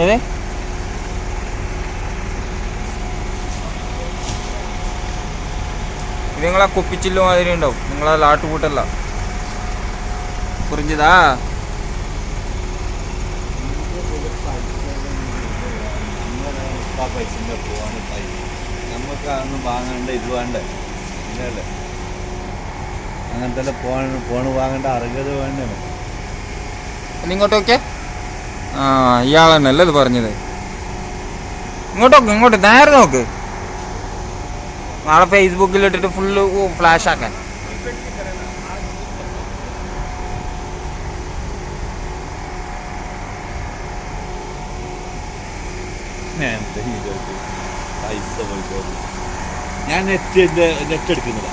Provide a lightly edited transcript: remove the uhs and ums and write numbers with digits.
ഏത് ഇത് നിങ്ങളെ കുപ്പിച്ചില്ല് മാതിരി ഉണ്ടാവും, നിങ്ങളെ ലാട്ടുകൂട്ടല്ല കുറിഞ്ചതാ. നമുക്ക് അതൊന്നും വാങ്ങണ്ട, ഇത് വേണ്ടേ? ഇല്ലല്ലേ, അങ്ങനത്തെ ഫോൺ വാങ്ങേണ്ട അർഹത വേണ്ടേ? ഇങ്ങോട്ട് നോക്കിയേ. ആ ഇയാൾ തന്നെയല്ലേ ഇത് പറഞ്ഞത്. ഇങ്ങോട്ട് നോക്ക്, ഇങ്ങോട്ട് നേരെ നോക്ക്. നാളെ ഫേസ്ബുക്കിൽ ഇട്ടിട്ട് ഫുള്ള് ഫ്ലാഷ് ആക്കാൻ. ഞാൻ നെറ്റ് എടുക്കുന്നില്ല.